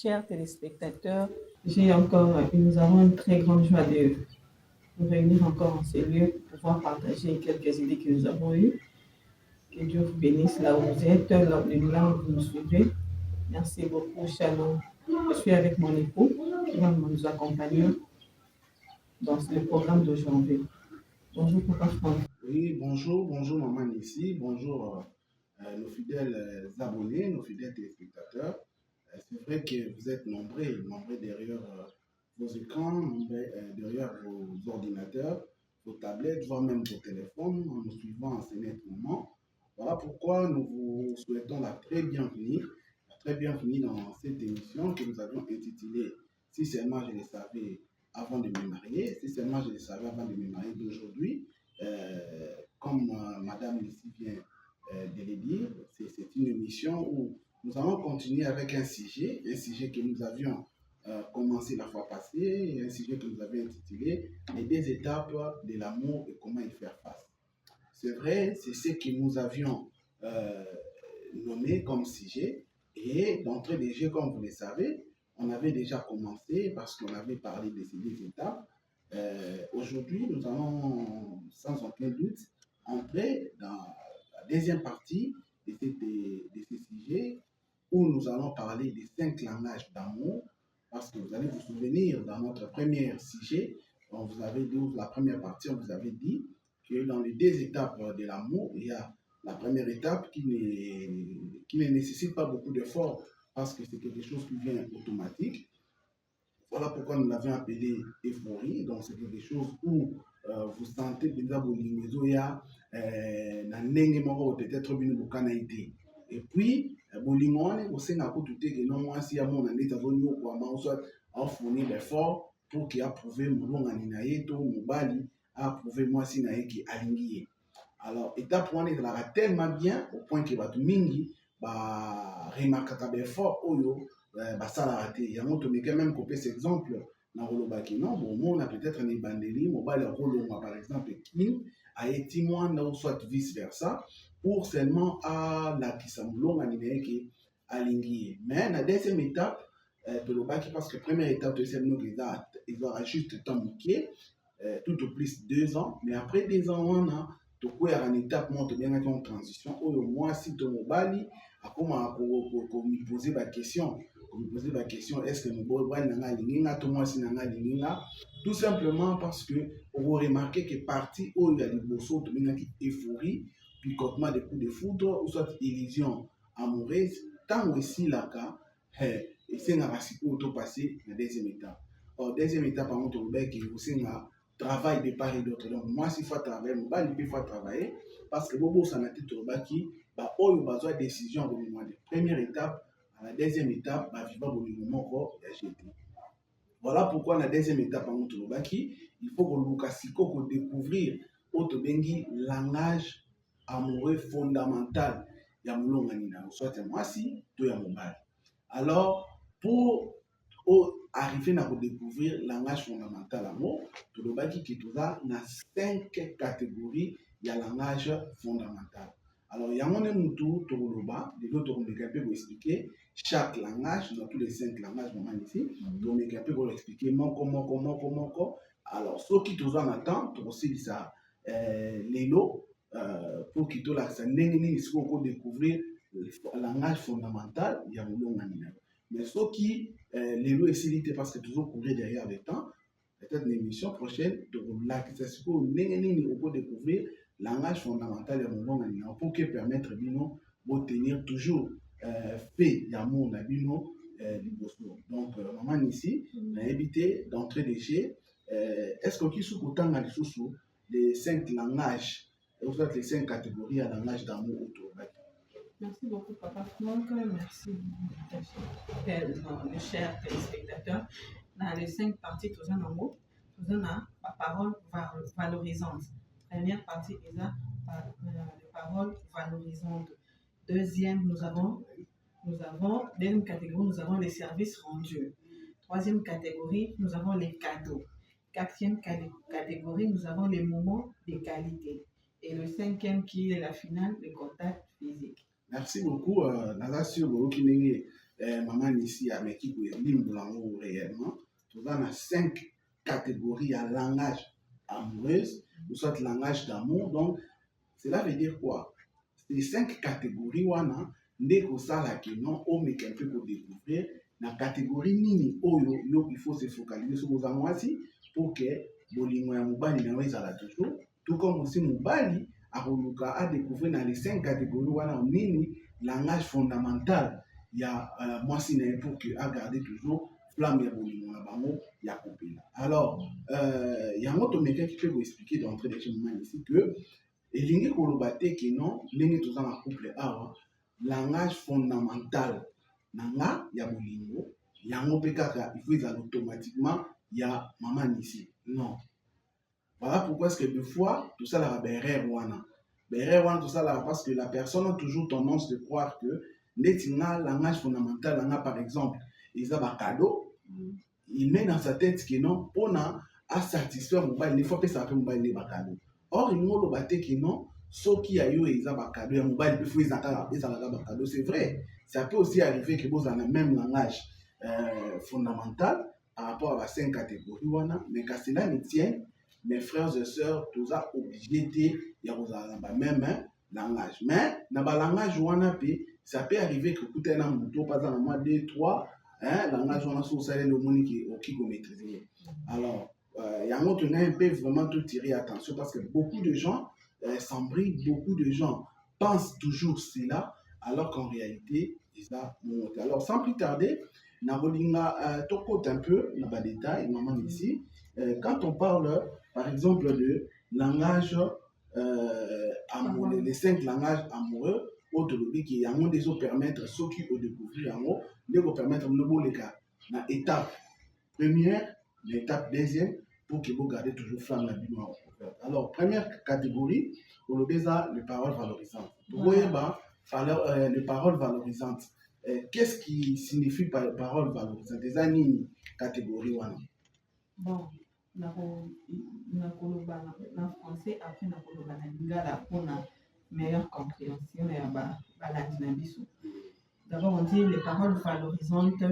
chers téléspectateurs, nous avons une très grande joie de nous réunir encore en ces lieux pour pouvoir partager quelques idées que nous avons eues. Que Dieu vous bénisse là où vous êtes, là où vous nous suivez. Merci beaucoup, Shalom. Je suis avec mon époux qui va nous accompagner dans le programme d'aujourd'hui. Bonjour, Papa Franck. Oui, bonjour Maman ici, bonjour nos fidèles abonnés, nos fidèles téléspectateurs. C'est vrai que vous êtes nombreux derrière vos écrans, derrière vos ordinateurs, vos tablettes, voire même vos téléphones, en nous suivant en ce net moment. Voilà pourquoi nous vous souhaitons la très bienvenue dans cette émission que nous avions intitulée Si seulement je le savais avant de me marier, si seulement je le savais avant de me marier d'aujourd'hui. Comme Madame ici vient de le dire, c'est une émission où nous allons continuer avec un sujet que nous avions commencé la fois passée, un sujet que nous avions intitulé Les 2 étapes de l'amour et comment y faire face. C'est vrai, c'est ce que nous avions nommé comme sujet, et d'entrée de jeu, comme vous le savez, on avait déjà commencé parce qu'on avait parlé de ces 2 étapes. Aujourd'hui, nous allons sans aucun doute entrer dans la deuxième partie de ce sujet où nous allons parler des 5 langages d'amour, parce que vous allez vous souvenir, dans notre premier sujet, on vous avait dit, la première partie, on vous avait dit que dans les 2 étapes de l'amour, il y a la première étape qui ne nécessite pas beaucoup d'efforts parce que c'est quelque chose qui vient automatique. Voilà pourquoi nous l'avons appelé euphorie. Donc, c'est quelque chose où vous sentez déjà vos lignes, peut-être été. Et puis, bolingone, vous savez, que non, moi, si à mon année, soit fournir l'effort pour qu'il approuve mon aninaïto, mon bali, approuver moi si naï qui aligné. Alors, étape 1 est là tellement bien au point que va tout mingi, remarquable effort, oyo. Ça l'a raté. Il y a un même copié cet exemple dans le Rolobaki. Non, bon, on a peut-être un bandeli, mobile Roloma par exemple, qui a été moins ou soit vice versa, pour seulement à la qui s'emblonge à l'idée qui a l'ingui. Mais la deuxième étape, de l'Obaki, parce que la première étape de cette nous, il va juste temps bouquet, tout au plus 2 ans, mais après 2 ans, on a tout quoi une étape monte bien en transition. Au moins, si ton mobile a comment me poser la question. Me poser la question, est-ce que nous tout simplement parce que vous remarquez que partie où il y a des bossons, euphorie, picotement de coups de foudre, ou soit illusion amoureuse, tant aussi là et c'est un auto passé la deuxième étape. Or, deuxième étape, par contre, c'est un travail de part et d'autre. Donc, moi, si il faut travailler, il faut travailler parce que vous ça n'a été qui il besoin de décision au moment de première étape. À la deuxième étape, voilà pourquoi la deuxième étape, il faut que découvrir autre langage amoureux fondamental. Soit moi si, toi ya mobile. Alors, pour arriver à découvrir le langage fondamental l'amour, tu dois dire que tu as 5 catégories de langage fondamental. Alors, il y a un moutou, de l'autre, on est pour expliquer chaque langage, dans tous les 5 langages, ici, on est capable pour expliquer comment. Alors, ceux qui nous en attendent, tu aussi ça, les lots, pour qu'ils te découvrir le langage fondamental, il y a un long mais ceux qui, les lots est parce que toujours courir derrière le temps, peut-être une émission prochaine, de vous découvrir le langage fondamental de mon long pour que permettre de tenir toujours fait d'amour donc maman ici on a évité d'entrer des jets est-ce que qui sous autant les 5 langages ou soit les 5 catégories à langage d'amour autour. Merci beaucoup, Papa Franck. Merci, mes chers téléspectateurs. Dans les 5 parties, tout un mot, tout un la parole valorisante. Première partie est la parole valorisante. Deuxième, nous avons, deuxième catégorie, nous avons les services rendus. Troisième catégorie, nous avons les cadeaux. Quatrième catégorie, nous avons les moments de qualité. Et le 5e qui est la finale, le contact physique. Merci beaucoup, Naza sur Kinenge. maman ici à Mekiko et Limbolango réellement, nous avons 5 catégories à langage amoureuse, ou soit langage d'amour. Donc, cela veut dire quoi? Ces 5 catégories, wana, ndeko sala qui non, au mec un peu pour découvrir, la catégorie nini, il faut se focaliser sur vos amoisi pour que bolingo ya mobali na weza toujours, tout comme aussi mobali a découvrir dans les 5 catégories, wana nini, langage fondamental. Il y a moi si pour que à garder toujours flamme ya bolingo na bango ya kopela. Alors il y a un autre mec qui peut vous expliquer d'entrée de chez moi ici que elingi koloba te ke non ndenge toza na couple awa langage fondamental nanga ya bolingo yango mpe kaka il faut ezala automatiquement ya maman ici non. Voilà pourquoi est-ce que des fois tout ça la berère wana tout ça là parce que la personne a toujours tendance de croire que netinga langage fondamental nanga par exemple ils ont un cadeau il met dans sa tête que non on a à satisfaire mobile il faut que ça fait mobile les cadeau. Or il nous le que non ceux qui a eu ils ont un cadeau mobile il faut ils ont un cadeau c'est vrai ça peut aussi arriver que vous avez le même langage fondamental par rapport à la 5 catégories mais quand cela ne tient mes frères et sœurs, tous ça obligé de avoir le même langage. Mais dans le langage, ça peut arriver que vous ayez un mouton, par exemple, moi, 2, 3, langage, on a sur le monde qui maîtriser. Alors, il y a un autre qui peut vraiment tout tirer attention parce que beaucoup de gens s'embrillent, beaucoup de gens pensent toujours cela, alors qu'en réalité, ça monte. Alors, sans plus tarder, Nabolinga, tocote un peu, dans le détail, maman ici, quand on parle par exemple de langage amoureux, les 5 langages amoureux, autour qui y a des autres permettre ceux qui ont découvert en haut, de vous permettre de les cas. La étape première, l'étape deuxième, pour que vous gardez toujours flamme la vie. Alors, première catégorie, pour le déjà, les paroles valorisantes. Vous voyez, les paroles valorisantes. Qu'est-ce qui signifie par paroles valorisantes? Des années catégorie 1. Bon. nakoloba na français après nakoloba na lingala mpona meilleure compréhension ya balandi na biso. D'abord on dit les paroles valorisantes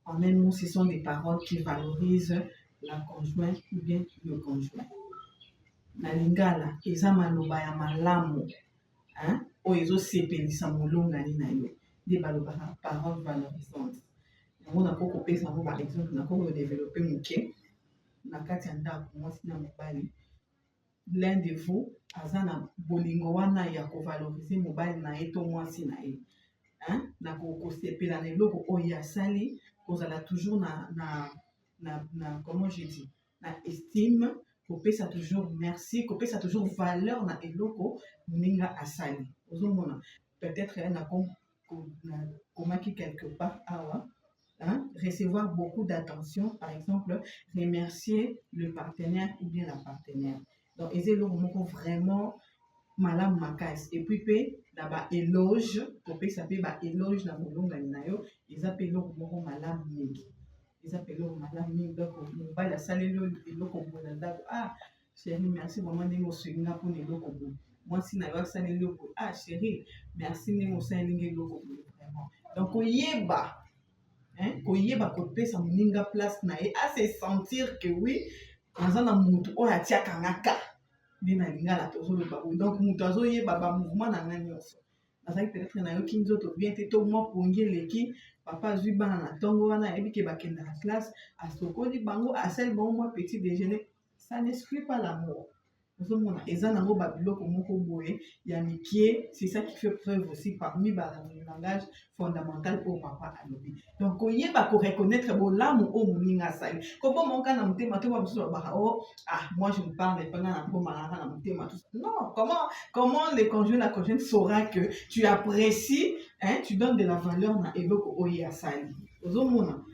en même mot ce sont des paroles qui valorisent la conjointe ou bien le conjoint. Na lingala eza maloba ya malamu oyo ezosepelisa molongani na yo nde balobaka parole valorisante. Yango nakoki kopesa yango par exemple nakoki kodevelope moke na kati ya ndako mwasi na mobali l'un de vous aza na bolingo wana ya kovalorize mobali na ye to mwasi na ye na kosepela na eloko oyo asali kozala toujours na comment je dis na estime kopesa toujours merci kopesa toujours valeur na eloko moninga asali ozomona peut-être na komaki quelque part awa recevoir beaucoup d'attention, par exemple, remercier le partenaire ou bien la partenaire. Donc, ils ont vraiment malam makas. Et puis, là-bas, éloge, pour que ça peut éloge dans mon long ils appellent malam mingi. Ils appellent malam mingi. Donc, on va la salle ah, chérie, merci vraiment de nous soutenir pour les locaux. Moi, si n'a pas ça les locaux, ah, chérie, merci de nous soutenir les locaux. Vraiment. Donc, on y est bas. Koyeba kopesa moninga place na ye se sentir que oui aza na mutu oyo atiaka ngaka nde na lingala tozoloba donc mutu azoyeba bamouvement na nga nyonso nazali peut-être nayoki nzoto bien te to mwa pongi eleki papa azwi bana na ntongo wana ayebi ke bakenda na classe asokoli bango asali bango mwa petit déjeuner ça n'exclut pas l'amour. Eza nango babiloko moko boye ya mikie, c'est ça qui fait preuve aussi parmi le langage fondamental au papa alobi. Donc koyeba ko reconnaître bolamu o muninga sali. Kobo monka na mutema to babuso ba moi je me parle pendant na bo malanga na mutema tout ça. Non, comment le conjoint la conjointe saura que tu apprécies tu donnes de la valeur na eloko oya sali. Ozomona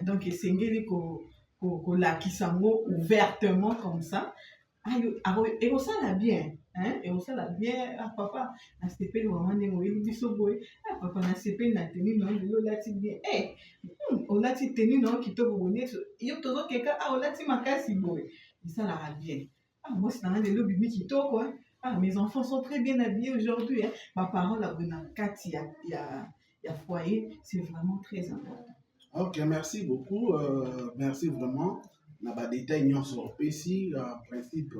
donc esengeli ko lakisa ngo ouvertement comme ça. Et ça la bien et ça la bien papa na sepeli maman ndengo yebi biso boye papa na sepeli na tenue na yo lati bien olati tenue na kitoko boye yo tozo keka olati makasi boye ça la bien moi c'est dans le bibi kitoko mes enfants sont très bien habillés aujourd'hui ma parole a na kati ya il y a foyer, c'est vraiment très important. Ok, merci beaucoup. Merci vraiment. On a des détails sur le ici, en principe.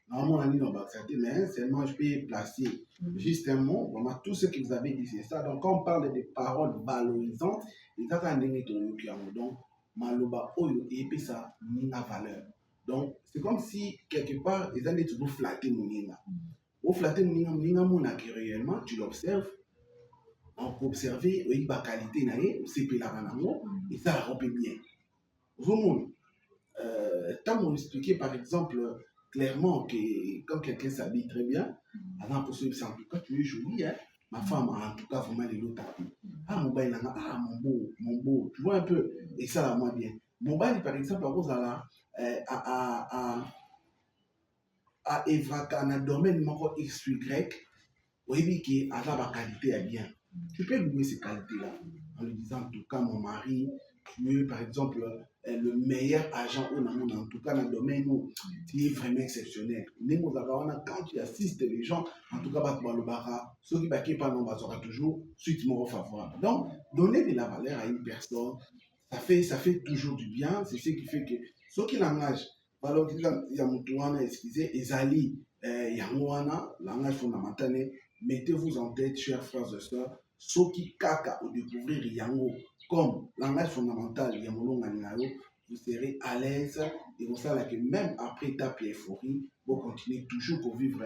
Normalement, on a mis dans le mais seulement je peux placer juste un mot. Vraiment, tout ce que vous avez dit, c'est ça. Donc, quand on parle des paroles valorisantes, il y a un donc, maloba oyo et puis ça, n'a valeur. Donc, c'est comme si, quelque part, ils allaient toujours flatter mon nina. Au flatter mon nina, réellement, tu l'observes. On peut observer la qualité, c'est la et ça la remplit bien. Vraiment, tant on expliquait par exemple clairement que quand quelqu'un s'habille très bien, avant pour ceux qui en tout cas tu es jolie, hein? Ma femme a en tout cas vraiment les lots tapés. Ah mon bail ah mon beau, tu vois un peu, et ça la moi bien. Mon bail par exemple, à cause à évacuer un domaine XY, oui, qui a la qualité est bien. Tu peux louer ces qualités-là en lui disant, en tout cas, mon mari, tu es par exemple le meilleur agent au monde, en tout cas dans le domaine où tu es vraiment exceptionnel. Quand tu assistes les gens, en tout cas, ceux qui ne pas non, sera toujours suitement favorable. Donc, donner de la valeur à une personne, ça fait toujours du bien. C'est ce qui fait que ceux qui l'engagent, alors il y a mon excusez, Ezali, Yangouana, langage fondamental, mettez-vous en tête, chers frères et sœurs, ceux qui kaka ou découvrir Yango comme langage fondamental, vous serez à l'aise et vous savez que même après ta euphorie, vous continuez toujours pour vivre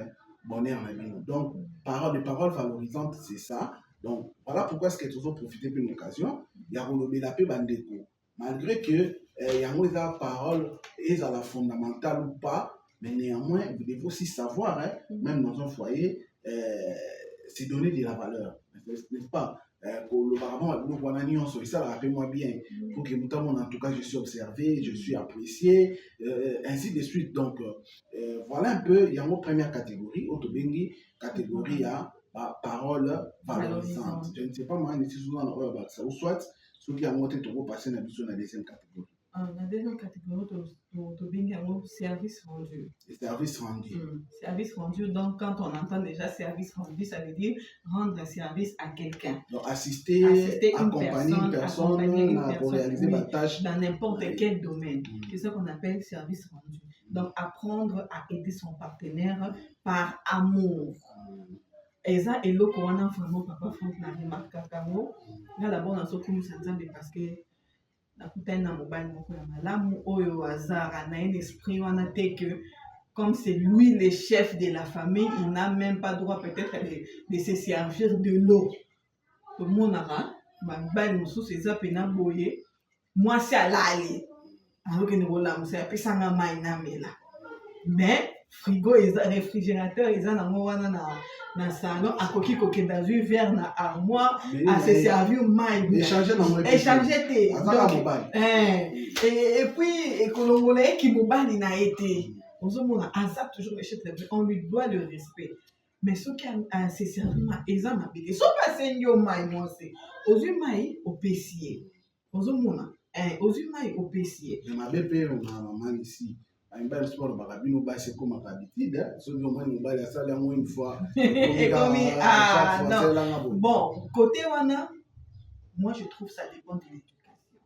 bonheur dans la vie. Donc, des paroles valorisantes, c'est ça. Donc, voilà pourquoi est-ce que toujours profiter d'une occasion. Il y a un peu bandeko. Malgré que Yango est la parole est à la fondamentale ou pas, mais néanmoins, vous devez aussi savoir, hein, même dans un foyer, c'est donner de la valeur, n'est-ce pas? Ça rappelle-moi bien, pour que en tout cas je suis observé, je suis apprécié, ainsi de suite. Donc, voilà un peu, il y a une première catégorie, Otobengi, catégorie à parole valorisante. Je ne sais pas, moi, je suis souvent dans ou soit, ceux qui ont été passés dans la deuxième catégorie. La deuxième catégorie, tu as service rendu. Service rendu. Service rendu, donc quand on entend déjà service rendu, ça veut dire rendre service à quelqu'un. Donc assister accompagner une personne pour réaliser la tâche. Dans n'importe quel domaine. C'est ça qu'on appelle service rendu. Donc apprendre à aider son partenaire par amour. Et ça, et l'eau qu'on a vraiment, papa Franck n'a remarqué qu'à moi. Là, d'abord, on a ce qu'on s'entend parce que nakutana mobile moko ya malamu oyo azara na un esprit wana te que comme c'est lui le chef de la famille, il n'a même pas droit peut-être de se servir de l'eau. Tout le monde a mobile mosusu eza pena boye moi c'est alali alors que nous la musa pesa nga mai na mela mais frigo eza réfrigérateur eza nango wana na salon akoki kokenda zui verre na armoire à se servir mai échanger te et puis ekolongola eki mobali na été ozomona aza toujours le chef on lui doit le respect mais ceux qui a se servir ma eza mabele so pasengi yo mai mwasi ozwi mai opesiye ozomona ozwi mai opesiye mabe pe na maman ici un sport barabino basse comme habitude celui au moins mobile ça là une fois bon côté wana moi je trouve ça dépend de l'éducation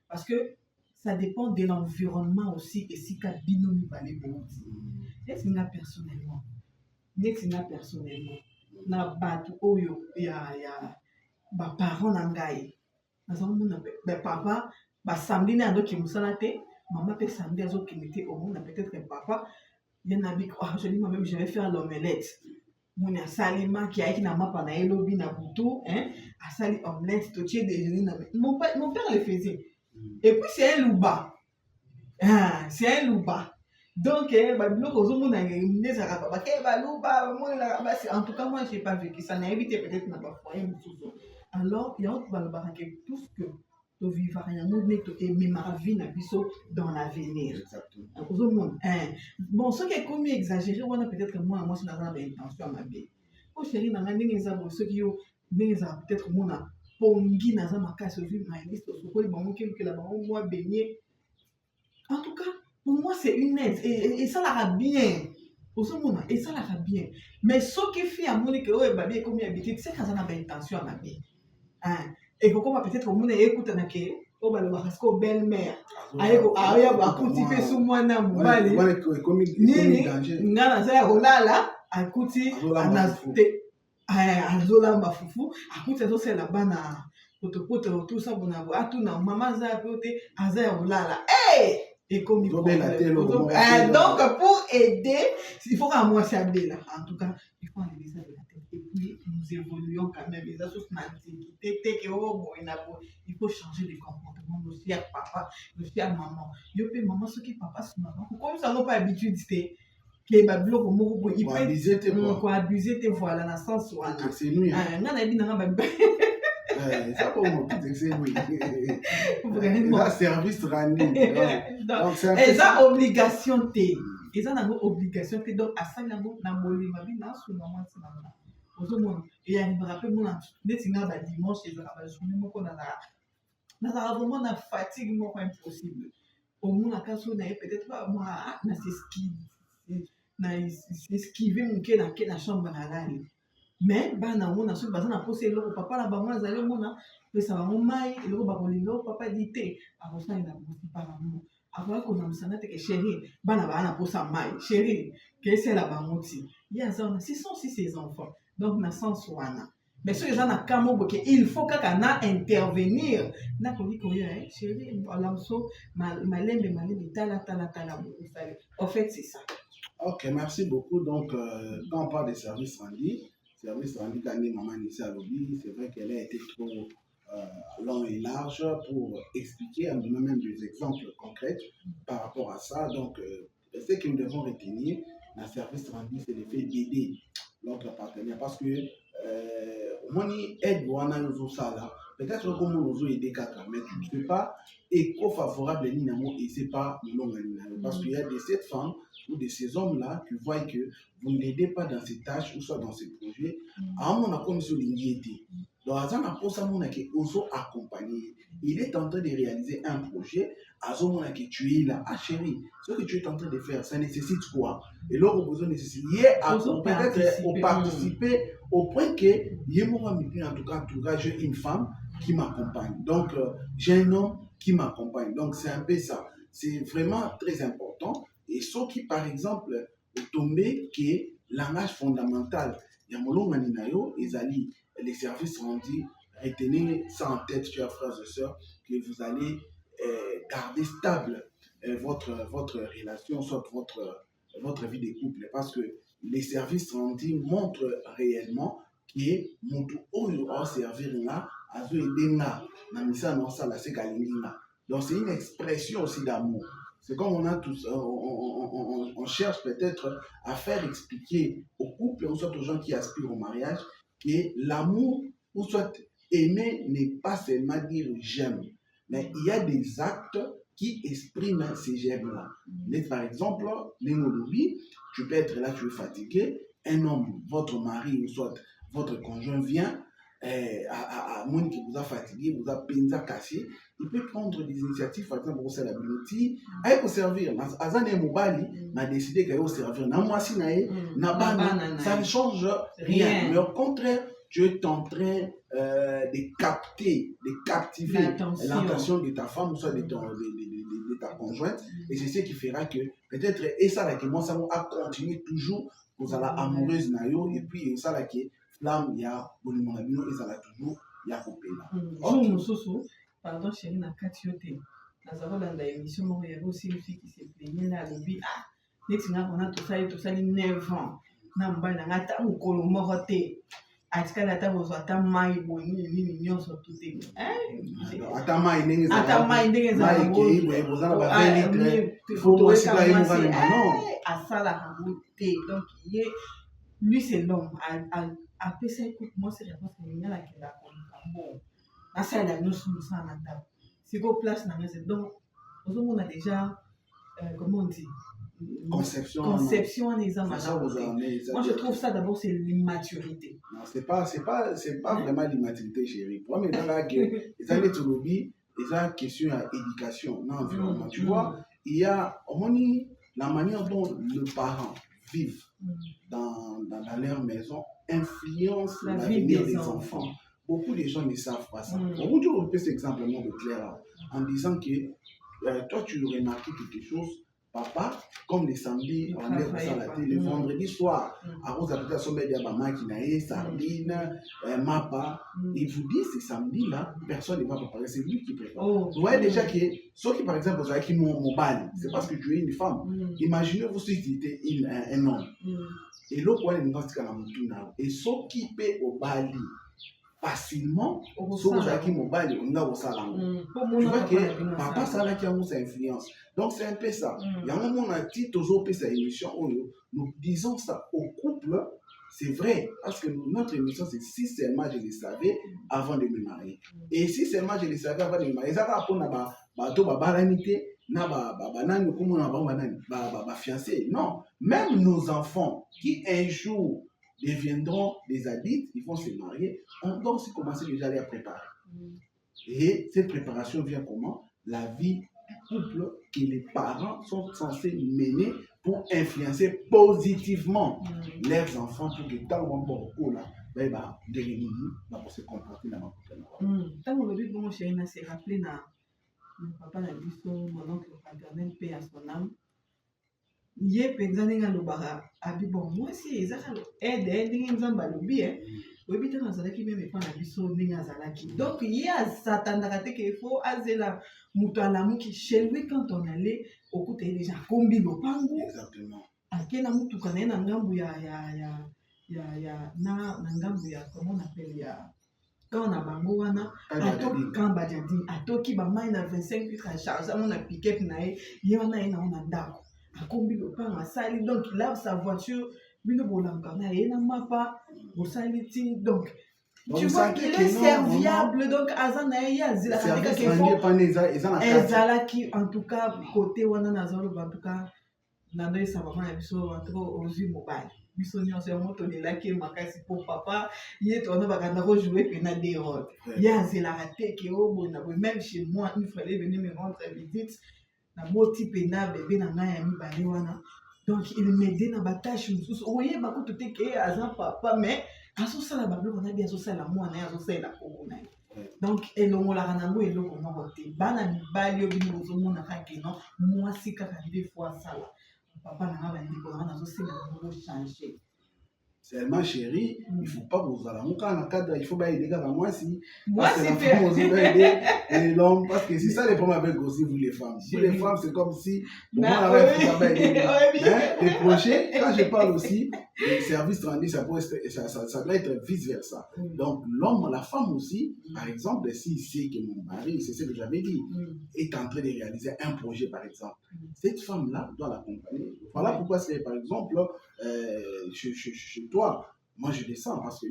parce que ça dépend de l'environnement aussi et si ka bino mi balé bon est-ce personnellement na batu oyo ya ba parents na ngai nazomona papa ba samedi na ndo ki musala te maman peut samedi azo kimité au monde peut-être que papa il y en a dit je dis moi-même je vais faire l'omelette mon a salima qui a été na mapa na elobi na butu hein a sali omelette to tie déjeuner na mon père le faisait et puis c'est un louba c'est un louba donc ba biloko ozomona neza ka papa ke ba louba mon la ba en tout cas moi j'ai pas vécu ça n'a évité peut-être na ba foyer mususu alors il y a autre balobaka que tout ce que to vivre rien et même ma vie na biso dans l'avenir exactement bon ce qui est comme exagéré on a peut-être moi je n'ai pas d'intention à ma vie au chéri na ndenge ezabo ce qui yo ndenge za peut-être moi na pongi na za makasi vivre ma liste au ko bango que la bango moi baigner en tout cas pour moi c'est une aide et ça la bien et ça la bien mais ce qui fait à mon que oh babi comme habitude c'est quand ça n'a pas intention à ma vie Et comment peut-être au monde écoute na ke o ba parce que belle-mère ayeko aya ba kuti pe sous mwana mobali nini ngana za kolala akuti anazte azolamba fufu akuti azosela bana potopoto tout ça bona atuna mama za pote aza ya kolala et comme donc pour aider il faut qu'à moi s'aider là en tout cas il faut enlever ça de la tête et puis nous évoluons quand même les autres l'antiquité il faut changer de comportement nos chers papa nos chers maman yo pe maman ce qui papa sur maman comme ça non pas habitude c'est que ba biloko moko il peut abuser tes voilà dans sens wana ngana ebi nanga ba ça pour moi c'est oui vraiment service rendu donc c'est ça obligation té et ça na obligation té donc à ça na molima bi na sous maman c'est maman ozomona et ya me rappelle mon neti na ba dimanche et ba journée moko na vraiment na fatigue moko impossible au moins na kaso na peut-être pas moi na c'est esquiver mon ke na chambre na lali mais bana mona so bazana poser eloko papa na bango azali mona pesa bango mai eloko bakolinga papa dit te akosala na bosi pa bango akoya kona mosana te ke chérie bana bana posa mai chérie ke esala bango ti ya zana ce sont aussi ses enfants donc na sens wana mais soki eza na kamo boke il faut kaka na intervenir na koki koya chérie alamso malembe tala bokosali en fait c'est ça. Ok, merci beaucoup. Donc, quand on parle des services rendus quand maman ici à Lobby, c'est vrai qu'elle a été trop long et large pour expliquer, en donnant même des exemples concrets par rapport à ça. Donc, ce que nous devons retenir dans le service rendu, c'est le fait d'aider l'autre partenaire. Parce que, on aide peut-être comme on aider quelqu'un, mais tu ne fais pas éco-favorable et c'est pas non. Parce qu'il y a de cette femme ou de ces hommes-là qui voient que vous ne l'aidez pas dans ses tâches ou soit dans ses projets. À un moment, comme sur l'unité. Donc, à un moment, il est en train de réaliser un projet. À ce moment, tu es là, chérie, ce que tu es en train de faire, ça nécessite quoi? Et là, on a besoin de peut-être participer au point que, en tout cas, j'ai une femme qui m'accompagne. Donc, j'ai un homme qui m'accompagne. Donc, c'est un peu ça. C'est vraiment très important. Et ce qui, par exemple, est tombé qui est langage fondamental. Il y a mon maninayo, les services rendus, retenez ça en tête, chers frères et sœurs, que vous allez garder stable votre relation, soit votre vie de couple. Parce que les services rendus montrent réellement que mon tout a servir là, a aider là, donc c'est une expression aussi d'amour. C'est comme on a tous, on cherche peut-être à faire expliquer aux couples, ou soit aux gens qui aspirent au mariage, que l'amour, ou soit aimer, n'est pas seulement dire j'aime, mais il y a des actes qui expriment ces j'aime-là. Par exemple, tu peux être là, tu es fatigué, un homme, votre mari, ou soit votre conjoint vient, à moins qui vous a fatigué, vous a penza cassé, il peut prendre des initiatives, par exemple, pour la bibliothèque, et pour servir. Azane Mobali m'a décidé qu'il allait servir. Ça ne change rien. Mais au contraire, tu es en train de captiver l'attention de ta femme ou soit de ta conjointe. Et c'est ce qui fera que peut-être, et ça là que moi, ça va continuer toujours pour la amoureuse nayo, et puis ça là qui flamme, il y a Bolimonabino, et ça là toujours, il y a coupé là. Pardon, chérie, na katiote. Nous avons dans l'émission, il y avait aussi une fille qui s'est plaignée là, elle dit ah, netina on a tout ça, 9 ans. Namba na ngata mukolo morote. Atika la ta bozo ata mai boni ni nyonso tuté. Ata mai ndenge za. Ata mai ndenge za. Mai ke ibo boza na ba 20 litres. Faut moi si pas y mourir non. Asala habuté. Donc lui c'est l'homme. A pesa écoute moi c'est la chose que il y a là qui la bon. Ça la nous sommes ça na table. C'est go place na maison. Donc on a déjà comment on dit conception des hommes. Moi je trouve ça d'abord c'est l'immaturité. Non, c'est pas vraiment l'immaturité chérie. Pour moi là que les années de lobby, ils ont question à éducation, non environnement. Tu vois, il y a la manière dont les parents vivent dans leur maison influence l'avenir des enfants. beaucoup de gens ne savent pas ça. On vous dit, on peut cet exemple de clair en disant que toi, tu remarques quelque chose. Papa, comme les samedis, on est au salaté, le vendredi soir, à cause de la sommet de la maquinae, sardines, mapa, il vous dit, ces samedis-là, personne ne va préparer, c'est lui qui prépare. Vous voyez déjà que, ceux qui, par exemple, vous avez qui m'ont bal, c'est parce que tu es une femme. Imaginez-vous si tu étais un homme. Et l'autre, on est dans ce cas-là, et ceux qui paient au bali, facilement, ceux qui m'ont bali, on a au salon. Tu vois que papa, ça là qui a sa influence. Donc, c'est un peu ça. Il y a un moment, on a dit toujours sa émission, nous disons ça au couple, c'est vrai, parce que notre émission, c'est si seulement je le savais avant de me marier. Et si seulement je le savais avant de me marier, ça va pour na fiancé. Non, même nos enfants qui un jour deviendront des adultes, ils vont se marier, on doit aussi commencer déjà à les préparer. Et cette préparation vient comment? La vie du couple que les parents sont censés mener pour influencer positivement leurs enfants pour que tant qu'on peut là, pour se comporter dans ma couple. Tant que le bon chéri n'a se rappelé na papa na biso mon oncle paternel paix à son âme. Ye penza ninga lobara abi bon moi si ezaka aide ndenge nzamba lobi oyebi te nazalaki meme epa na biso ndenge azalaki donc ye azatandaka te ke fo azela moto alamuki chez lui quand on allait okuta ye déjà akombi lopango akena mutuka na ye na ngambu na ngambu ya comment on appelle ya quand on a bango wana atoki quand badiadi atoki bamai na 25 litres à charge amona pick-up na ye wana ye na ona ndako akombi lopango asali donc il lave sa voiture bino bolanga na ye na mapa bosali ti donc tu vois qu'il est serviable donc aza na ye azilaka te kaka ezalaki en tout cas côté wana nazoloba en tout cas nandoyesa mama na biso en tout cas ozwi mobali biso nyonso yango tolelaki makasi po papa ye towana bakanda kojouer pena des rôles ye azelaka te ke oboye na boye même chez moi une fois ele venu me rendre visite na moti pena bebe na ngai ya mibale wana donc il m'aide na batashe mosusu oyeba kutu te ke aza papa mais azosala babiloko na bi azosala mwana ye azosalela kongo na ye donc elongolaka nango eloko moko te bana mibali oyo bino bozomonaka ke non mwasi kaka nde fo asala papa na nga bandeko na nga nazosenga nango changer. Seulement chérie, il ne faut pas vous aller en cadre, il faut pas aider à moi si. Moi, c'est l'homme, parce que c'est ça les problèmes avec aussi vous les femmes. Pour les femmes, c'est comme si. Bon, moi, les projets, quand je parle aussi, les services rendus, ça doit être vice-versa. Donc, l'homme, la femme aussi, par exemple, si c'est que mon mari, c'est ce que j'avais dit, est en train de réaliser un projet, par exemple, cette femme-là doit l'accompagner. Voilà pourquoi c'est, par exemple, chez toi, moi je descends parce que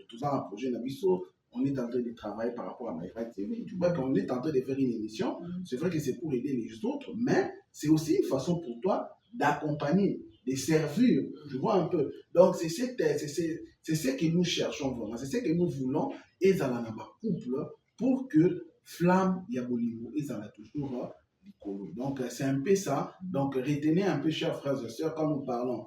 tout ça un projet d'Abisso, on est en train de travailler par rapport à MyFight TV. Tu vois qu'on est en train de faire une émission, c'est vrai que c'est pour aider les autres, mais c'est aussi une façon pour toi d'accompagner, de servir, tu vois un peu. Donc c'est ce que nous cherchons vraiment, c'est ce que nous voulons, et dans la couple, pour que Flamme Yabolimo, ils en a toujours. Donc c'est un peu ça. Donc retenez un peu, chers frères et sœurs, quand nous parlons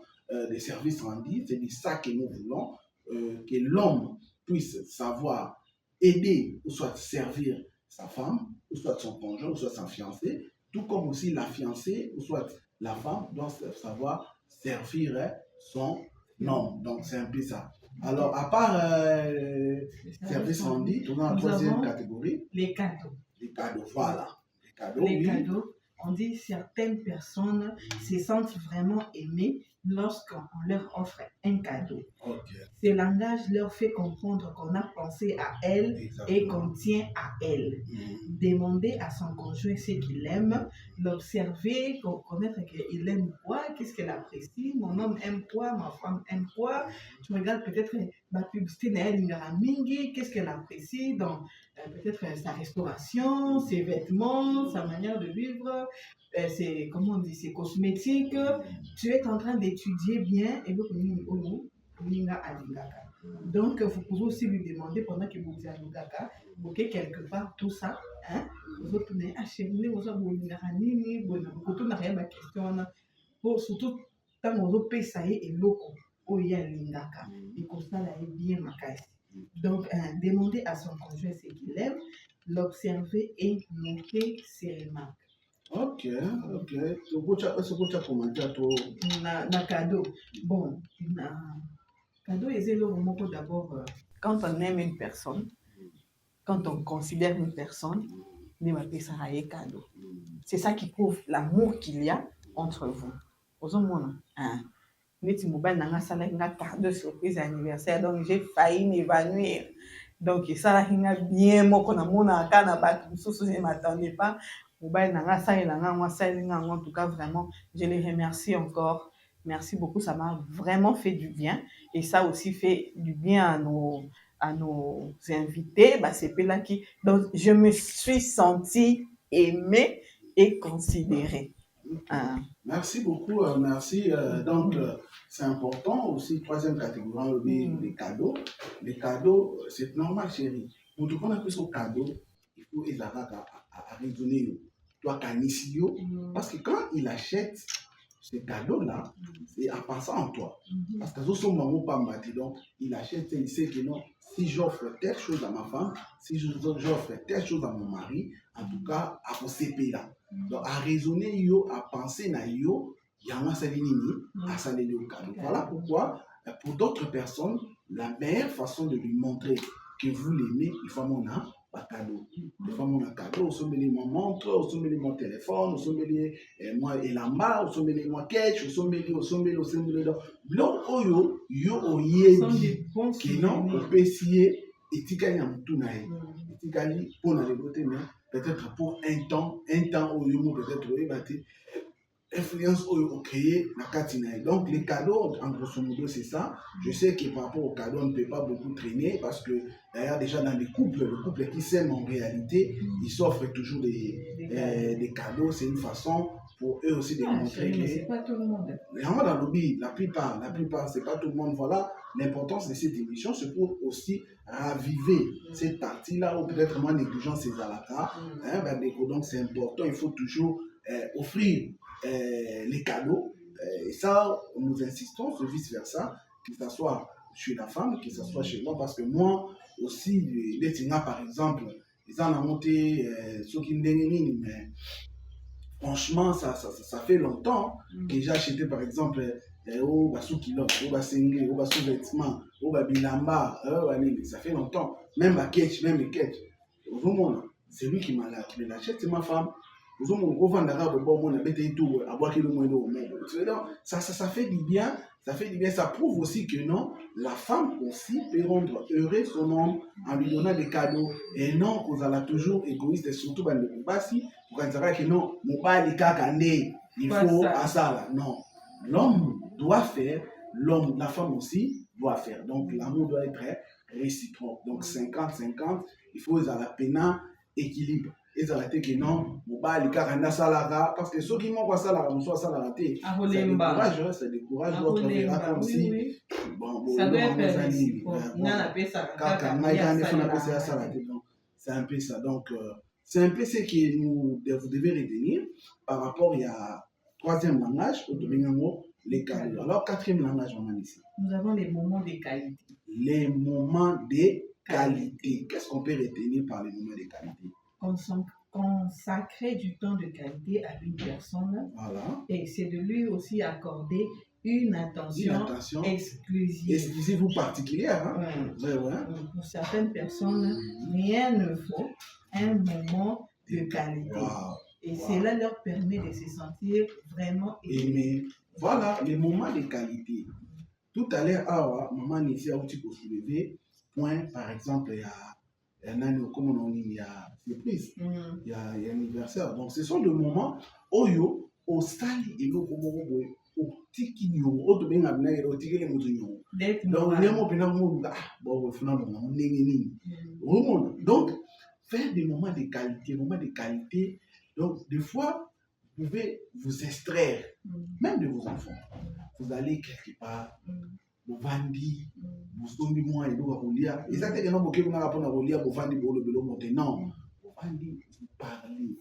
des services rendus, c'est de ça que nous voulons, que l'homme puisse savoir aider ou soit servir sa femme, ou soit son conjoint, ou soit sa fiancée, tout comme aussi la fiancée, ou soit la femme doit savoir servir son homme. Donc c'est un peu ça. Alors à part services rendus, on a la troisième catégorie. Les cadeaux. Les cadeaux, voilà. Les cadeaux, on dit certaines personnes se sentent vraiment aimées lorsqu'on leur offre un cadeau. Ce langage leur fait comprendre qu'on a pensé à elle et qu'on tient à elle. Demander à son conjoint ce qu'il aime, l'observer, connaître qu'il aime quoi, qu'est-ce qu'elle apprécie, mon homme aime quoi, ma femme aime quoi. Tu regardes peut-être la publicité mingi, qu'est-ce qu'elle apprécie dans peut-être sa restauration, ses vêtements, sa manière de vivre, comment on dit, ses cosmétiques. Tu es en train d'étudier bien et donc vous pouvez aussi lui demander pendant que vous dites ok, quelque part tout ça, hein, vous obtenez acheter, vous avez question surtout tant que vous payez ça et l'eau. Et comme ça, là, est bien makasi. Donc, demander à son conjoint ce qu'il aime, l'observer et noter ses remarques. Ok. Ce que tu as commenté à toi. Na cadeau. Bon, cadeau, c'est le moment que d'abord, quand on aime une personne, quand on considère une personne, ça est cadeau. C'est ça qui prouve l'amour qu'il y a entre vous. Aux hommes, neti mobile nanga sala nga cadeau surprise anniversaire, donc j'ai failli m'évanouir. Donc ça là bien moko na mona kana ba je ne m'attendais pas. Mobile nanga sala nanga en tout cas vraiment je les remercie encore. Merci beaucoup, ça m'a vraiment fait du bien et ça aussi fait du bien à nos invités, bah c'est là qui donc je me suis sentie aimée et considérée. Merci beaucoup, merci. Donc, c'est important aussi, troisième catégorie, les cadeaux. Les cadeaux, c'est normal, chérie. Pour tout le monde, plus au cadeau, il faut à raisonner. Toi, Canisio, parce que quand il achète ce cadeau-là, c'est en pensant en toi. Parce que donc, il achète, il sait que non, si j'offre telle chose à ma femme, si j'offre telle chose à mon mari, en tout cas, à mon CP là. Donc, à raisonner, yo, à penser, na yo, yama salinini, à saléner au cadeau. Voilà pourquoi, pour d'autres personnes, la meilleure façon de lui montrer que vous l'aimez, il faut mon pas cadeau. Il faut mon cadeau, au sommet mon montre, au sommet mon téléphone, au sommet moi et la main, au sommet moi catch, au sommet. Donc, oyo, yo, oye, qui non, au PCA, et tikali na mutunae. Et tikali, pour la beauté, mais peut-être pour un temps où il peut-être influence au créer la catinae. Donc les cadeaux, en grosso modo, c'est ça. Je sais que par rapport aux cadeaux, on ne peut pas beaucoup traîner parce que d'ailleurs déjà dans les couples qui s'aiment en réalité, ils s'offrent toujours des cadeaux. C'est une façon pour eux aussi de montrer que c'est pas tout le monde. Vraiment dans le lobby, la plupart, c'est pas tout le monde. Voilà l'importance de cette émission, c'est pour aussi raviver cette partie-là ou peut-être moins négligent ces alaka. Donc c'est important, il faut toujours offrir les cadeaux. Et ça, nous insistons, c'est vice-versa, que ce soit chez la femme, que ce soit chez moi, parce que moi aussi, les Tinga par exemple, ils en ont monté ce qui me mais franchement, ça fait longtemps que j'ai acheté par exemple au Basou Kilo, au Basengé, au Basou Vêtements, au Babilamba, ça fait longtemps. Même à Ketch, au monde, c'est lui qui m'a l'achète, c'est ma femme. Ça fait du bien, ça prouve aussi que non, la femme aussi peut rendre heureux son homme en lui donnant des cadeaux et non qu'on a toujours égoïste et surtout dans le combat-ci, pour qu'on dise que non, il faut à ça. Non, l'homme doit faire, la femme aussi doit faire. Donc l'amour doit être réciproque. Donc 50-50, il faut la peine équilibre. Et ça a été que non, parce que ceux qui m'ont pas ça, ça décourage l'autre verra comme si ça doit être réciproque. C'est un peu ça. Donc, c'est un peu ce que vous devez retenir par rapport à troisième langage, les cadeaux. Alors, quatrième langage, on a ici. Nous avons les moments de qualité. Les moments de qualité. Qu'est-ce qu'on peut retenir par les moments de qualité? Consacrer du temps de qualité à une personne, voilà. Et c'est de lui aussi accorder une attention exclusive ou particulière. Hein? Pour certaines personnes, rien ne vaut un moment de qualité. Et cela leur permet de se sentir vraiment aimés. Voilà, les moments de qualité. Tout à l'heure, maman ici a aussi soulevé point, par exemple, il y a comme on dit, il y a surprise, il y a anniversaire. Donc, ce sont des moments où au stade et au tiki au to benga bina au tiki le mutu nyo. Donc, nemo bina mo bon finalement on donc faire des moments de qualité. Donc, des fois, vous pouvez vous extraire, même de vos enfants. Vous allez quelque part. Bovandi, Bostombi moi et Bolia. Exactement, vous avez un rapport à Bolia, Bovandi, Bolo, Monté. Non, Bovandi, vous parlez.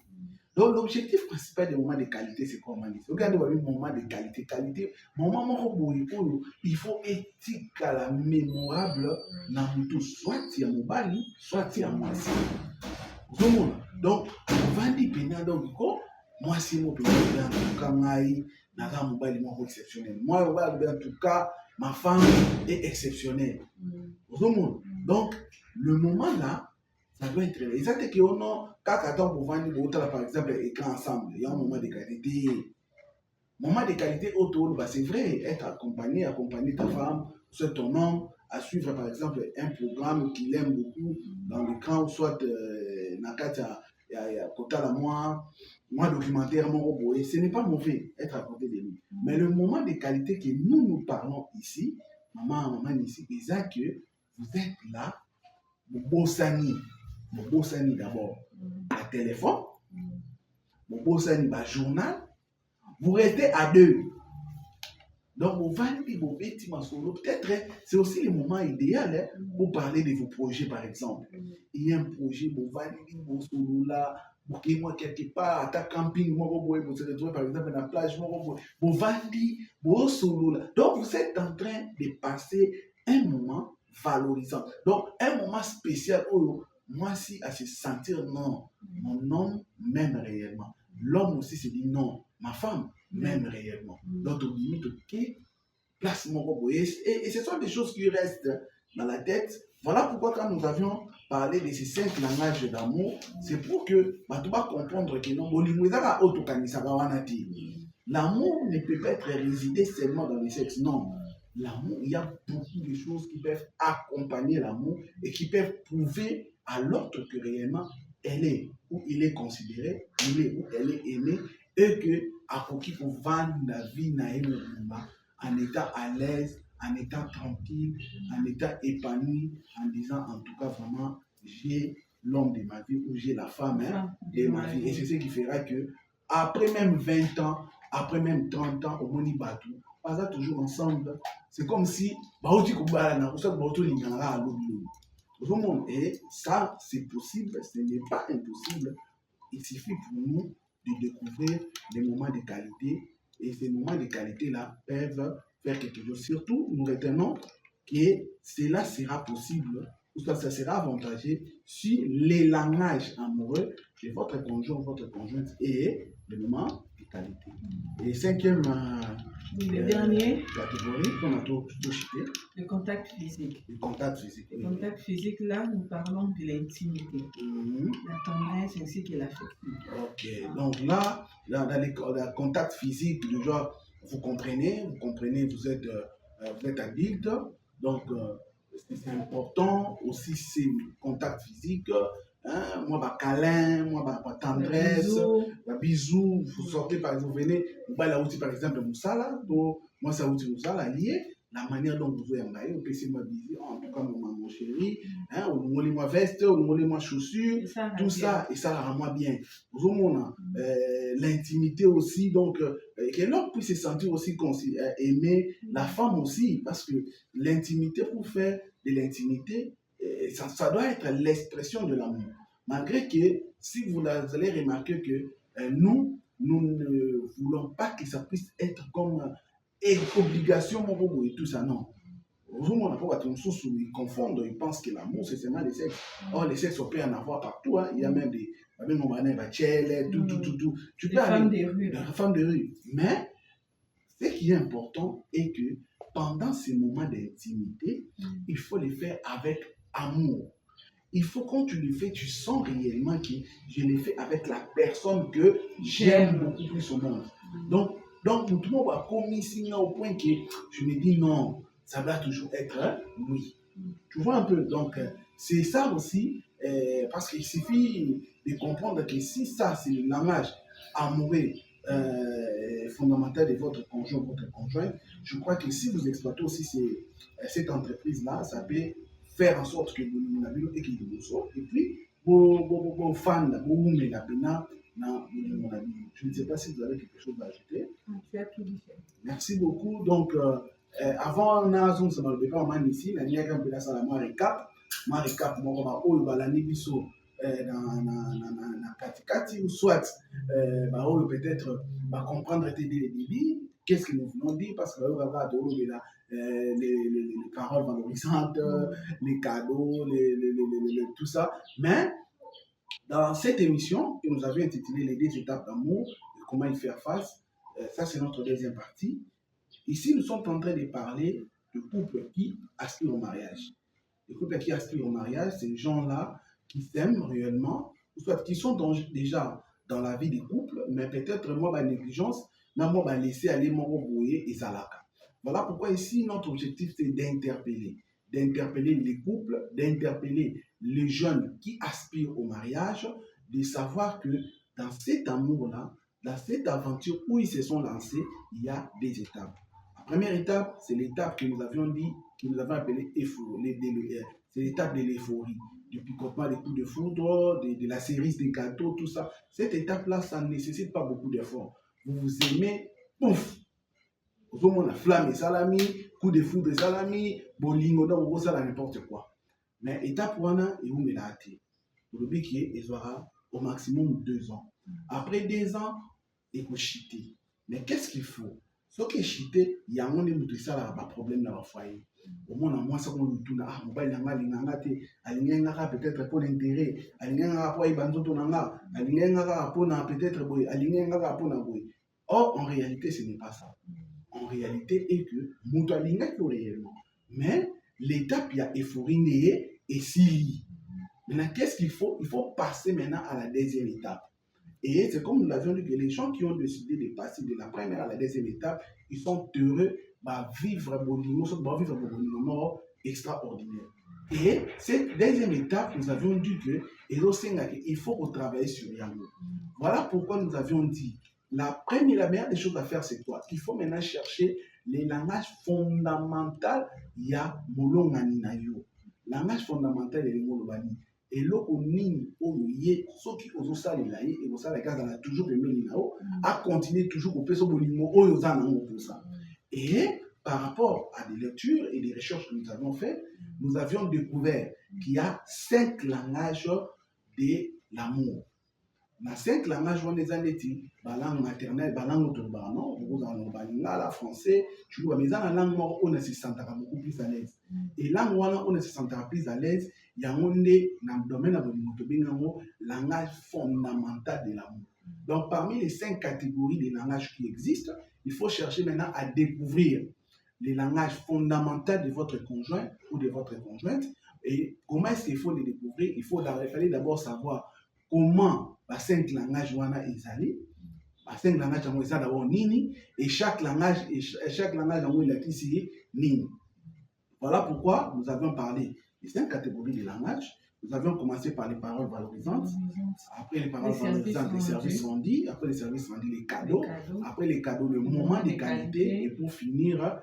Donc, l'objectif principal des moments de qualité, c'est quoi, Mani? Regardez, vous avez un moment de qualité. Qualité, moment, il faut éthique à la mémorable dans tout. Soit il y a Mobali, soit il y a Mwasi. Donc, on va dire que donc, moi, si mon pays est en tout cas, Naga Mobali est exceptionnel. Moi, en tout cas, ma femme est exceptionnelle. Donc, le moment là, ça doit être là. Et ça, c'est que on a, quand on va vendre, par exemple, écran ensemble, il y a un moment de qualité. Moment de qualité autour, bah, c'est vrai, être accompagner ta femme, soit ton homme, à suivre par exemple un programme qu'il aime beaucoup dans l'écran, ou soit Nakata, il y a côté à moi documentaire, mon robot, et ce n'est pas mauvais être à côté de lui. Mais le moment de qualité que nous parlons ici, maman ici, c'est ça que vous êtes là, mon beau Sani d'abord, à téléphone, mon beau Sani, journal, vous restez à deux. Donc, vous vendez vos bêtises solo. Peut-être c'est aussi le moment idéal pour parler de vos projets, par exemple. Il y a un projet, vous vendez vos solo là, vous moi quelque part, à ta camping, vous se retrouvez par exemple à la plage, vous vendez vos solo là. Donc, vous êtes en train de passer un moment valorisant. Donc, un moment spécial où moi, si à se sentir non, mon homme m'aime réellement. L'homme aussi se dit non, ma femme m'aime réellement. Donc, on limite, ok, place mon robot. Et ce sont des choses qui restent dans la tête. Voilà pourquoi, quand nous avions parlé de ces 5 langages d'amour, c'est pour que tu vas comprendre que non, l'amour ne peut pas être résidé seulement dans le sexe. Non. L'amour, il y a beaucoup de choses qui peuvent accompagner l'amour et qui peuvent prouver à l'autre que réellement elle est où il est considéré, il est où elle est aimée, et que à qui pour vendre la vie en état à l'aise, en état tranquille, en état épanoui, en disant en tout cas vraiment j'ai l'homme de ma vie ou j'ai la femme de ma vie. Et c'est ce qui fera que après même 20 ans, après même 30 ans, au Moni Batou, on va toujours ensemble. C'est comme si et ça, c'est possible, ce n'est pas impossible. Il suffit pour nous de découvrir des moments de qualité et ces moments de qualité-là peuvent faire quelque chose. Surtout, nous retenons que cela sera possible ou ça sera avantageux si les langages amoureux de votre conjoint ou votre conjointe est le moment de qualité. Et cinquième le dernier catégorie qu'on a tout cité. Le contact physique. Le contact physique. Le contact physique, là, nous parlons de l'intimité, la tendresse ainsi que l'affection. Ok, donc là, dans le contact physique, le genre, vous comprenez, vous êtes adulte, donc c'est important aussi, c'est le contact physique. Hein, moi, câlin, moi, tendresse, bisous, vous sortez, par exemple, vous venez, vous allez là par exemple, Moussala, moi, ça vous dit Moussala, lié, la manière dont vous voyez, vous pouvez moi bisous, en tout cas, mon chéri, hein, ou nous moi veste, ou nous moi chaussures, tout ça, et ça rend moi bien. Vous avez l'intimité aussi, donc, que l'homme puisse se sentir aussi aimer, la femme aussi, parce que l'intimité, pour faire de l'intimité, ça doit être l'expression de l'amour. Malgré que, si vous allez remarquer que nous ne voulons pas que ça puisse être comme obligation et tout ça, non. Ils confondent, ils pensent que l'amour, c'est seulement le sexe. Or, le sexe, on peut en avoir partout. Hein. Il y a même des tout. Tu peux aller femmes de rue. Mais, ce qui est important est que pendant ces moments d'intimité, il faut les faire avec amour. Il faut quand tu le fais, tu sens réellement que je l'ai fait avec la personne que j'aime beaucoup plus au monde. Donc tout le monde va commis signer au point que je me dis non, ça doit toujours être oui. Tu vois un peu, donc c'est ça aussi, parce qu'il suffit de comprendre que si ça c'est le langage amoureux fondamental de votre conjoint ou votre conjointe, je crois que si vous exploitez aussi cette entreprise-là, ça peut faire en sorte que vous avez et puis vos fans, je ne sais pas si vous avez quelque chose à ajouter. Tu as tout dit. Merci beaucoup. Donc, avant, on a ça m'a ici, on a un peu de ça, moi récap, moi, on va l'année biso na katikati, ou soit peut-être comprendre dès le début qu'est-ce que nous voulons dire, parce que les paroles valorisantes, les cadeaux, tout ça. Mais dans cette émission que nous avions intitulée Les 10 étapes d'amour et comment y faire face, ça c'est notre deuxième partie. Ici, nous sommes en train de parler de couples qui aspirent au mariage. Les couples qui aspirent au mariage, ces gens-là qui s'aiment réellement, ou soit qui sont déjà dans la vie des couples, mais peut-être moi, ma négligence, moi, laisser aller mon brouiller et zalaka. Voilà pourquoi ici, notre objectif, c'est d'interpeller les couples, d'interpeller les jeunes qui aspirent au mariage, de savoir que dans cet amour-là, dans cette aventure où ils se sont lancés, il y a des étapes. La première étape, c'est l'étape que nous avions dit, que nous avons appelée euphorie. C'est l'étape de l'euphorie, du picotement des coups de foudre, de la cerise des gâteaux, tout ça. Cette étape-là, ça ne nécessite pas beaucoup d'efforts. Vous vous aimez, pouf! Vous avez la flamme et salami, coup de foudre et salami, bolingo, donc vous avez n'importe quoi. Mais l'étape 1, et vous me l'avez dit. Le but qui est, il aura au maximum 2 ans. Après 2 ans, il faut chiter. Mais qu'est-ce qu'il faut? Ce qui est chité, il y a un problème dans le foyer. Au moins, moi, ça qu'on nous tourne, mobile, peut-être pour l'intérêt, peut-être or, en réalité, ce n'est pas ça. En réalité, est que Moutalinga réellement. Mais l'étape, il y a euphorie et si. Maintenant, qu'est-ce qu'il faut? Il faut passer maintenant à la deuxième étape. Et c'est comme nous l'avions dit que les gens qui ont décidé de passer de la première à la deuxième étape, ils sont heureux de vivre un mort extraordinaire. Et cette deuxième étape, nous avions dit qu'il faut travailler sur l'amour. Voilà pourquoi nous avions dit, la meilleure des choses à faire, c'est quoi? Il faut maintenant chercher les langages fondamentaux. Il y a Molongani Nayo. Langage fondamental est le Molobani. Et l'autre nini oye soki ozosalela ye et osala gaza na toujours pembeni nao a continuer toujours au peso bolingo oyo za nango pour ça. Et par rapport à des lectures et des recherches que nous avons faites, nous avions découvert qu'il y a 5 langages de l'amour. Dans 5 langages, on les a dit, la langue maternelle, la langue autonome, vous en avez français, tu vois, mais dans la langue, on se sentira beaucoup plus à l'aise. Et langue, on se sentira plus à l'aise. Il y a un dans le domaine de langage fondamental de l'amour. Donc, parmi les 5 catégories de langages qui existent, il faut chercher maintenant à découvrir les langages fondamentaux de votre conjoint ou de votre conjointe. Et comment est-ce qu'il faut les découvrir? Il fallait d'abord savoir comment les 5 langages wana ezali, les 5 langages wana ezali d'abord nini, et chaque langage wana ezali nini. Voilà pourquoi nous avions parlé des 5 catégories de langages. Nous avions commencé par les paroles valorisantes, après les paroles valorisantes, les services rendus, après les services rendus, les cadeaux, après les cadeaux, le moment de qualité, et pour finir,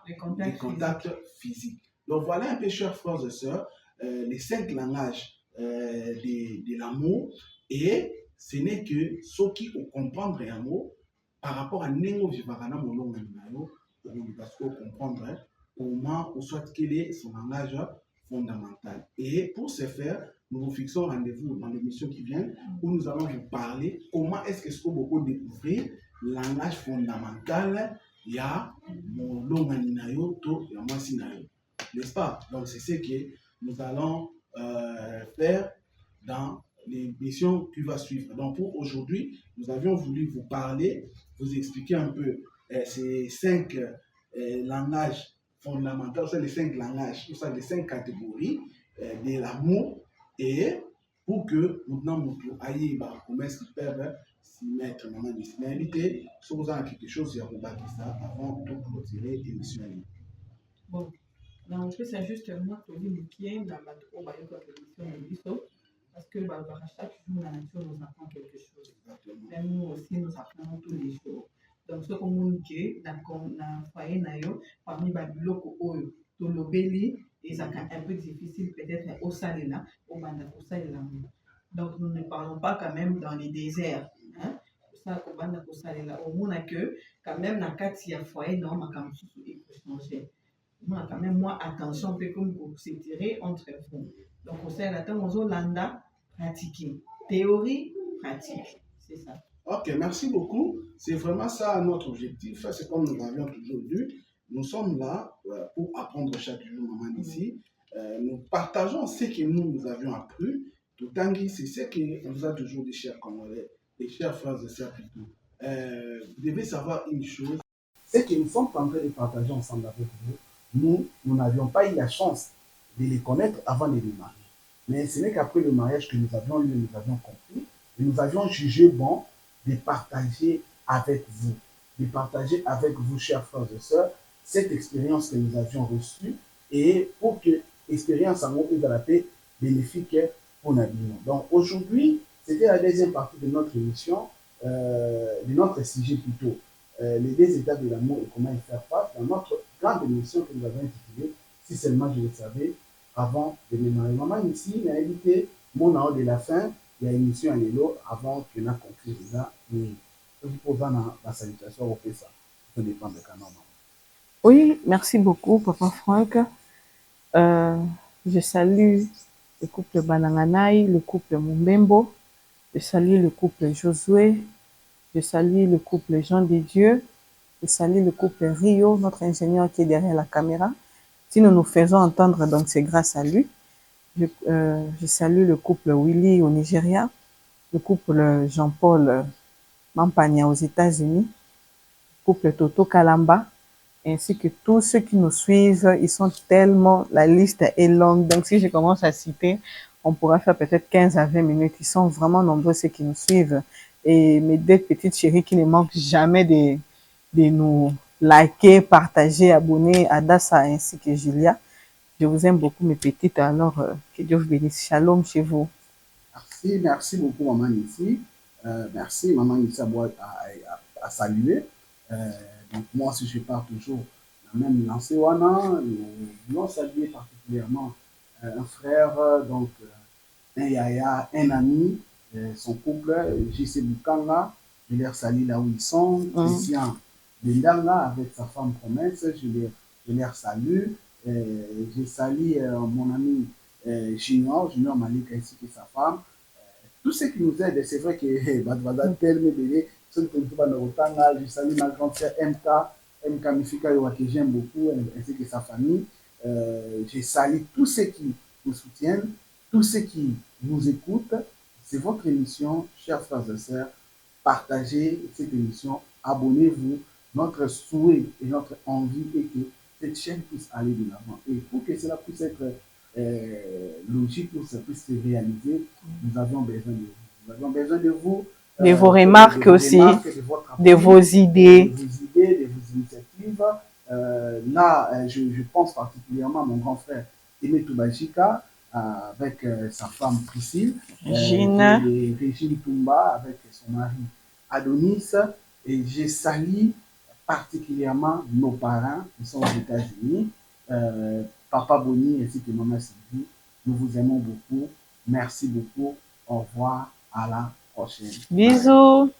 les contacts physiques. Donc voilà un peu, chers frères et sœurs, les 5 langages de l'amour, et ce n'est que ceux qui comprennent l'amour par rapport à Nengo Vivagana Molonga Nayo, parce qu'on comprendre comment ou soit quel est son langage fondamental. Et pour ce faire, nous vous fixons rendez-vous dans l'émission qui vient où nous allons vous parler comment est-ce que ce qu'on peut découvrir le langage fondamental il y a Molonga Nayo to Yamasi Nayo. N'est-ce pas? Donc c'est ce que nous allons faire dans l'émission qui va suivre. Donc pour aujourd'hui, nous avions voulu vous parler, vous expliquer un peu ces 5 langages fondamentaux, c'est les 5 langages, c'est les 5 catégories de l'amour, et pour que maintenant nous ayons comment est-ce qu'ils peuvent s'y mettre dans la disponibilité, si vous avez quelque chose à rebâtir ça avant de clôturer l'émission. Bon. Donc, c'est juste moi qui dis qui dans la l'émission, parce que chaque jour, la nature nous apprend quelque chose. Même nous aussi, nous apprenons tous les jours. Donc, ce qu'on dit, dans le foyer, parmi les blocs oyo, tout le belli, et ça un peu difficile peut-être au salina, au bandakosala. Donc, nous ne parlons pas quand même dans les déserts. Hein? Ça, au bandakosala, au moins que, quand même, dans le cas de foyer, non, ma comme il faut changer. Moi, quand même, moi, attention, un peu comme vous s'étirez entre vous. Donc, on sait, là, on landa, pratiquer. Théorie, pratique. C'est ça. Ok, merci beaucoup. C'est vraiment ça notre objectif. C'est comme nous l'avions toujours dit. Nous sommes là pour apprendre chaque jour, maman, ici. Nous partageons ce que nous avions appris. Tout Tanguy, c'est ce que nous a toujours dit, chers Congolais, et chers frères et sœurs plutôt. Vous devez savoir une chose. Ce que nous sommes en train de partager ensemble avec vous, nous n'avions pas eu la chance de les connaître avant de les marier. Mais ce n'est qu'après le mariage que nous avions eu, nous avions compris, et nous avions jugé bon de partager avec vous, chers frères et sœurs, cette expérience que nous avions reçue et pour que l'expérience en haut de la paix bénéfique pour nous. Donc aujourd'hui, c'était la deuxième partie de notre émission, de notre sujet plutôt, les deux étapes de l'amour et comment y faire face, dans notre grande émission que nous avons intitulée Si seulement je le savais avant de me marier. Maman ici m'a invité mon an de la fin. Il y a une émission à Nélo avant que nous conclure déjà. Mais je vous pose la salutation au ça. Ça dépend de canon. Oui, merci beaucoup, Papa Franck. Je salue le couple Bananganai, le couple Mumbembo. Je salue le couple Josué. Je salue le couple Jean de Dieu. Je salue le couple Rio, notre ingénieur qui est derrière la caméra. Si nous nous faisons entendre, donc c'est grâce à lui. Je salue le couple Willy au Nigeria, le couple Jean-Paul Mampagna aux États-Unis, le couple Toto Kalamba, ainsi que tous ceux qui nous suivent. Ils sont tellement, la liste est longue. Donc si je commence à citer, on pourra faire peut-être 15 à 20 minutes. Ils sont vraiment nombreux ceux qui nous suivent. Et mes deux petites chéries qui ne manquent jamais de nous liker, partager, abonner, Adassa ainsi que Julia. Je vous aime beaucoup, mes petites. Alors, que Dieu vous bénisse. Shalom chez vous. Merci beaucoup, Maman Nissi. Merci, Maman Nissi, à saluer. Donc, moi aussi, je pars toujours la même lancée. Nous voulons saluer particulièrement un frère, donc un yaya, un ami, son couple, JC Bukanga. Je les salue là où ils sont. Christian Bendanga avec sa femme Promesse. Je les salue. Je salue mon ami Junior Malik ainsi que sa femme. Tous ceux qui nous aident, c'est vrai que je salue ma grande sœur MK Mifika que j'aime beaucoup, ainsi que sa famille. Je salue tous ceux qui nous soutiennent, tous ceux qui nous écoutent. C'est votre émission, chers frères et sœurs. Partagez cette émission, abonnez-vous. Notre souhait et notre envie est que cette chaîne puisse aller de l'avant. Et pour que cela puisse être logique, pour que ça puisse se réaliser, nous avons besoin de vous. Nous avons besoin de vous. De vos remarques aussi, de vos idées. De vos initiatives. Là, je pense particulièrement à mon grand frère Aimé Toubajika, avec sa femme Priscille, Régine Toumba avec son mari Adonis, et je salue particulièrement nos parents qui sont aux États-Unis, Papa Boni ainsi que Maman Sylvie. Nous vous aimons beaucoup. Merci beaucoup. Au revoir. À la prochaine. Bisous.